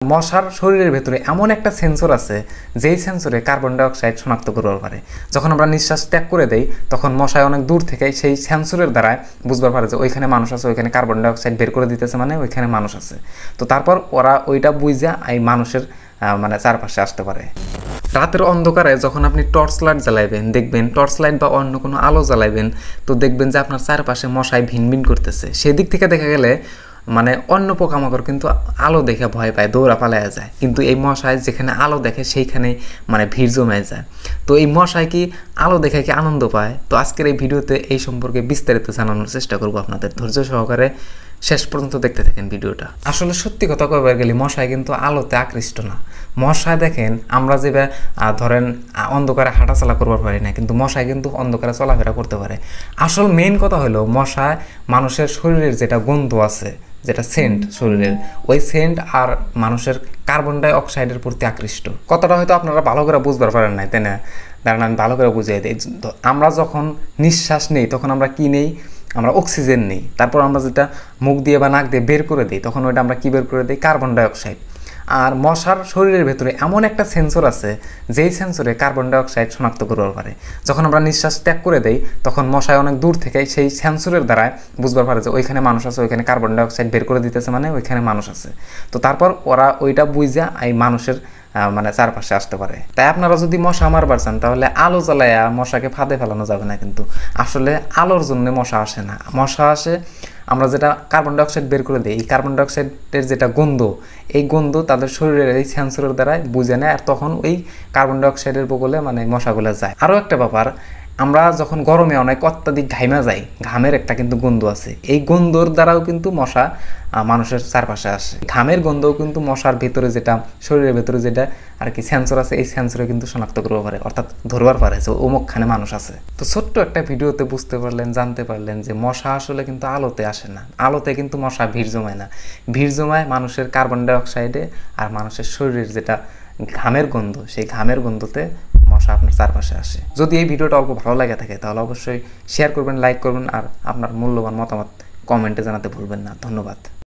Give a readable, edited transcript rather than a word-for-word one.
মশার শরীরের ভেতরে এমন একটা সেন্সর আছে যেই সেন্সরে কার্বন ডাইঅক্সাইড শনাক্ত করতে পারে। যখন আমরা নিঃশ্বাস ত্যাগ করে দেই তখন মশায় অনেক দূর থেকে সেই সেন্সরের দ্বারা বুঝতে পারে যে ওইখানে মানুষ আছে, ওইখানে কার্বন ডাইঅক্সাইড বের করে দিতেছে, মানে ওইখানে মানুষ আছে। তো তারপর ওরা ওইটা বুঝা এই মানুষের মানে চারপাশে আসতে পারে। রাতের অন্ধকারে যখন আপনি টর্চ লাইট জ্বালাইবেন, দেখবেন টর্চ লাইট বা অন্য কোনো আলো জ্বালাইবেন, তো দেখবেন যে আপনার চারপাশে মশায় ভিনভিন করতেছে। সেদিক থেকে দেখা গেলে মানে অন্য পোকামাকড় কিন্তু আলো দেখে ভয় পায়, দৌড়া পালায়া যায়, কিন্তু এই মশায় যেখানে আলো দেখে সেইখানেই মানে ভিড় জমে যায়। তো এই মশায় কি আলো দেখে কি আনন্দ পায়? তো আজকের এই ভিডিওতে এই সম্পর্কে বিস্তারিত জানানোর চেষ্টা করব আপনাদের। ধৈর্য সহকারে শেষ পর্যন্ত দেখতে থাকেন ভিডিওটা। আসলে সত্যি কথা কইবার গেলে মশায় কিন্তু আলোতে আকৃষ্ট না। মশায় দেখেন আমরা যে ধরেন অন্ধকারে হাঁটাচলা করবার পারি না, কিন্তু মশায় কিন্তু অন্ধকারে চলাফেরা করতে পারে। আসল মেইন কথা হলো মশায় মানুষের শরীরের যেটা গন্ধ আছে, যেটা সেন্ট শরীরের, ওই সেন্ট আর মানুষের কার্বন ডাই অক্সাইডের প্রতি আকৃষ্ট। কথাটা হয়তো আপনারা ভালো করে বুঝবার পারেন নাই, তাই না? কারণ আমি ভালো করে বুঝিয়ে দিই। আমরা যখন নিঃশ্বাস নেই তখন আমরা কি নেই? আমরা অক্সিজেন নেই। তারপর আমরা যেটা মুখ দিয়ে বা নাক দিয়ে বের করে দিই তখন ওইটা আমরা কী বের করে দিই? Carbon die oxide. আর মশার শরীরের ভেতরে এমন একটা সেন্সর আছে যেই সেন্সরে কার্বন ডাইঅক্সাইড শনাক্ত করতে পারে। যখন আমরা নিঃশ্বাস ত্যাগ করে দেই তখন মশায় অনেক দূর থেকে সেই সেন্সরের দ্বারা বুঝতে পারে যে ওইখানে মানুষ আছে, ওইখানে কার্বন ডাইঅক্সাইড বের করে দিতেছে, মানে ওইখানে মানুষ আছে। তো তারপর ওরা ওইটা বুঝা এই মানুষের মানে চারপাশে আসতে পারে। তাই আপনারা যদি মশা মারবার চান তাহলে আলো জ্বালায়া মশাকে ফাঁদে ফেলানো যাবে না। কিন্তু আসলে আলোর জন্য মশা আসে না, মশা আসে আমরা যেটা কার্বন ডাইঅক্সাইড বের করে দিই, এই কার্বন ডাইঅক্সাইডের যেটা গন্ধ, এই গন্ধ তাদের শরীরের এই সেন্সরের দ্বারা বুঝে নেয়, আর তখন ওই কার্বন ডাইঅক্সাইডের বগলে মানে মশাগুলো যায়। আরও একটা ব্যাপার, আমরা যখন গরমে অনেক অত্যাধিক ঘাইমা যাই, ঘামের একটা কিন্তু গন্ধ আছে, এই গন্ধর দ্বারাও কিন্তু মশা মানুষের চারপাশে আসে। ঘামের গন্ধও কিন্তু মশার ভেতরে যেটা শরীরের ভেতরে যেটা আর কি সেন্সর আছে, এই সেন্সরে কিন্তু শনাক্ত করতে পারে, অর্থাৎ ধরবার পারে যে অমুকখানে মানুষ আছে। তো ছোট্ট একটা ভিডিওতে বুঝতে পারলেন, জানতে পারলেন যে মশা আসলে কিন্তু আলোতে আসে না। আলোতে কিন্তু মশা ভিড় জমায় না, ভিড় জমায় মানুষের কার্বন ডাইঅক্সাইডে আর মানুষের শরীরের যেটা ঘামের গন্ধ, সেই ঘামের গন্ধতে মশা আপনার চারপাশে আসে। যদি এই ভিডিওটা অল্প ভালো লাগে থাকে তাহলে অবশ্যই শেয়ার করবেন, লাইক করবেন, আর আপনার মূল্যবান মতামত কমেন্টে জানাতে ভুলবেন না। ধন্যবাদ।